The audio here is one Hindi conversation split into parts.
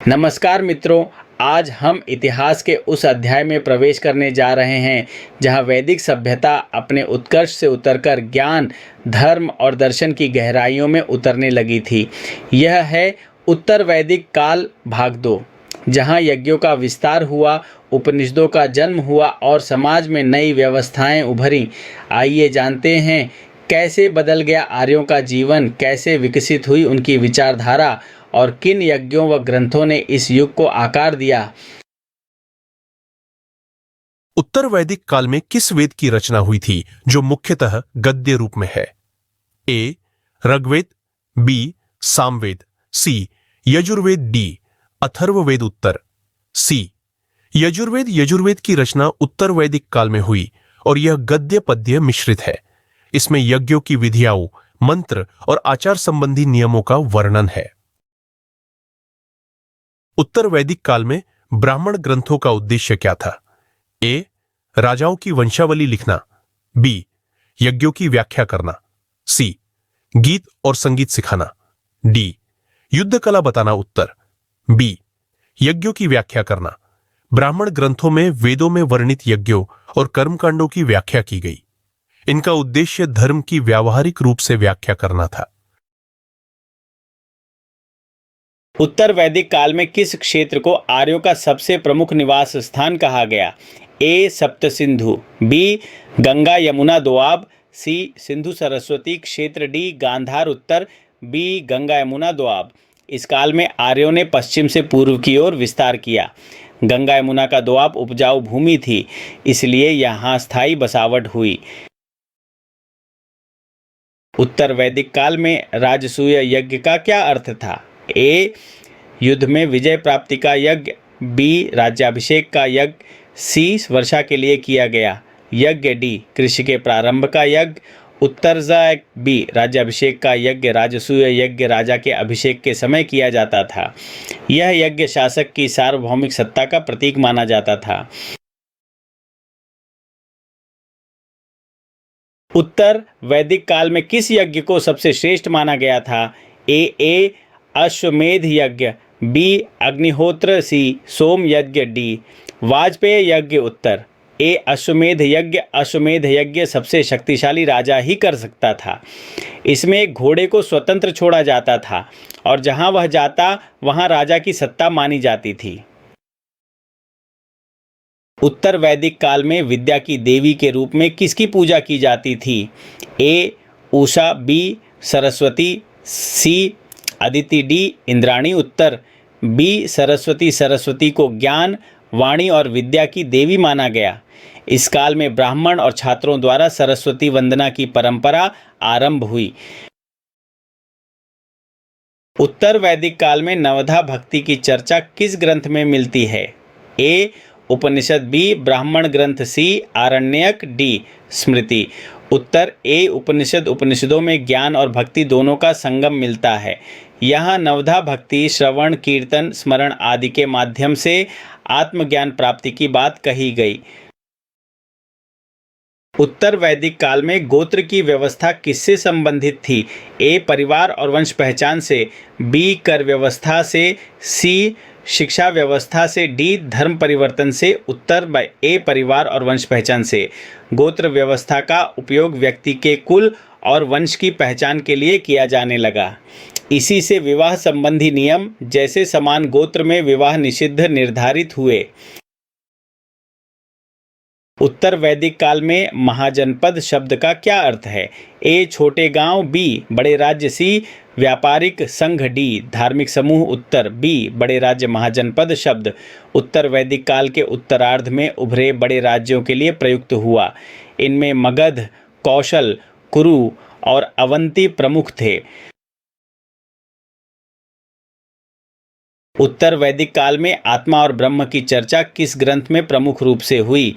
नमस्कार मित्रों, आज हम इतिहास के उस अध्याय में प्रवेश करने जा रहे हैं जहां वैदिक सभ्यता अपने उत्कर्ष से उतरकर ज्ञान, धर्म और दर्शन की गहराइयों में उतरने लगी थी। यह है उत्तर वैदिक काल भाग 2, जहां यज्ञों का विस्तार हुआ, उपनिषदों का जन्म हुआ और समाज में नई व्यवस्थाएं उभरी। आइए जानते हैं कैसे बदल गया आर्यों का जीवन, कैसे विकसित हुई उनकी विचारधारा और किन यज्ञों व ग्रंथों ने इस युग को आकार दिया। उत्तर वैदिक काल में किस वेद की रचना हुई थी जो मुख्यतः गद्य रूप में है? ए. ऋग्वेद, बी. सामवेद, सी. यजुर्वेद, डी. अथर्ववेद उत्तर। सी. यजुर्वेद की रचना उत्तर वैदिक काल में हुई और यह गद्य पद्य मिश्रित है। इसमें यज्ञों की विधियां, मंत्र और आचार संबंधी नियमों का वर्णन है। उत्तर वैदिक काल में ब्राह्मण ग्रंथों का उद्देश्य क्या था? ए. राजाओं की वंशावली लिखना, बी. यज्ञों की व्याख्या करना, सी. गीत और संगीत सिखाना, डी. युद्ध कला बताना उत्तर। बी. यज्ञों की व्याख्या करना। ब्राह्मण ग्रंथों में वेदों में वर्णित यज्ञों और कर्मकांडों की व्याख्या की गई। इनका उद्देश्य धर्म की व्यावहारिक रूप से व्याख्या करना था। उत्तर वैदिक काल में किस क्षेत्र को आर्यों का सबसे प्रमुख निवास स्थान कहा गया? ए. सप्त सिंधु, बी. गंगा यमुना दोआब, सी. सिंधु सरस्वती क्षेत्र, डी. गांधार उत्तर, बी. गंगा यमुना दोआब। इस काल में आर्यों ने पश्चिम से पूर्व की ओर विस्तार किया। गंगा यमुना का दोआब उपजाऊ भूमि थी, इसलिए यहाँ स्थायी बसावट हुई। उत्तर वैदिक काल में राजसूय यज्ञ का क्या अर्थ था? ए. युद्ध में विजय प्राप्ति का यज्ञ, बी. राज्याभिषेक का यज्ञ, सी. वर्षा के लिए किया गया यज्ञ, डी. कृषि के प्रारंभ का यज्ञ उत्तर। बी. राज्याभिषेक का यज्ञ राजसूय यज्ञ राजा के अभिषेक के समय किया जाता था। यह यज्ञ शासक की सार्वभौमिक सत्ता का प्रतीक माना जाता था। उत्तर वैदिक काल में किस यज्ञ को सबसे श्रेष्ठ माना गया था? ए. अश्वमेध यज्ञ, बी. अग्निहोत्र, सी. सोम यज्ञ, डी. वाजपेय यज्ञ उत्तर। ए. अश्वमेध यज्ञ सबसे शक्तिशाली राजा ही कर सकता था। इसमें एक घोड़े को स्वतंत्र छोड़ा जाता था और जहां वह जाता वहां राजा की सत्ता मानी जाती थी। उत्तर वैदिक काल में विद्या की देवी के रूप में किसकी पूजा की जाती थी? ए. उषा, बी. सरस्वती, सी. अदिति, डी. इंद्राणी उत्तर, बी. सरस्वती को ज्ञान, वाणी और विद्या की देवी माना गया। इस काल में ब्राह्मण और छात्रों द्वारा सरस्वती वंदना की परंपरा आरंभ हुई। उत्तर वैदिक काल में नवधा भक्ति की चर्चा किस ग्रंथ में मिलती है? ए. उपनिषद, बी. ब्राह्मण ग्रंथ, सी. आरण्यक, डी. स्मृति उत्तर। ए. उपनिषदों में ज्ञान और भक्ति दोनों का संगम मिलता है। यहाँ नवधा भक्ति श्रवण, कीर्तन, स्मरण आदि के माध्यम से आत्मज्ञान प्राप्ति की बात कही गई। उत्तर वैदिक काल में गोत्र की व्यवस्था किससे संबंधित थी? ए. परिवार और वंश पहचान से, बी. कर व्यवस्था से, सी. शिक्षा व्यवस्था से, डी. धर्म परिवर्तन से उत्तर। ए. परिवार और वंश पहचान से। गोत्र व्यवस्था का उपयोग व्यक्ति के कुल और वंश की पहचान के लिए किया जाने लगा। इसी से विवाह संबंधी नियम जैसे समान गोत्र में विवाह निषिद्ध निर्धारित हुए। उत्तर वैदिक काल में महाजनपद शब्द का क्या अर्थ है? ए. छोटे गांव, बी. बड़े राज्य, सी. व्यापारिक संघ, डी. धार्मिक समूह उत्तर, बी. बड़े राज्य। महाजनपद शब्द उत्तर वैदिक काल के उत्तरार्ध में उभरे बड़े राज्यों के लिए प्रयुक्त हुआ। इनमें मगध, कौशल, कुरु और अवंती प्रमुख थे। उत्तर वैदिक काल में आत्मा और ब्रह्म की चर्चा किस ग्रंथ में प्रमुख रूप से हुई?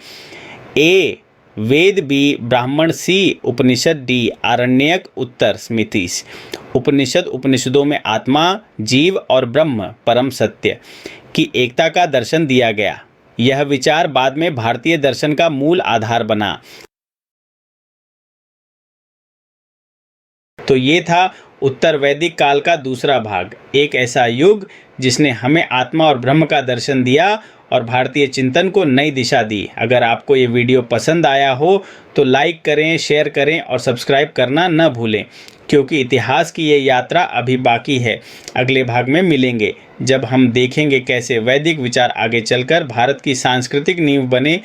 ए. वेद, बी. ब्राह्मण, सी. उपनिषद, डी. आरण्यक उत्तर। स्मृति उपनिषदों में आत्मा, जीव और ब्रह्म परम सत्य की एकता का दर्शन दिया गया। यह विचार बाद में भारतीय दर्शन का मूल आधार बना। तो ये था उत्तर वैदिक काल का दूसरा भाग, एक ऐसा युग जिसने हमें आत्मा और ब्रह्म का दर्शन दिया और भारतीय चिंतन को नई दिशा दी। अगर आपको ये वीडियो पसंद आया हो तो लाइक करें, शेयर करें और सब्सक्राइब करना न भूलें, क्योंकि इतिहास की ये यात्रा अभी बाकी है। अगले भाग में मिलेंगे, जब हम देखेंगे कैसे वैदिक विचार आगे चलकर भारत की सांस्कृतिक नींव बने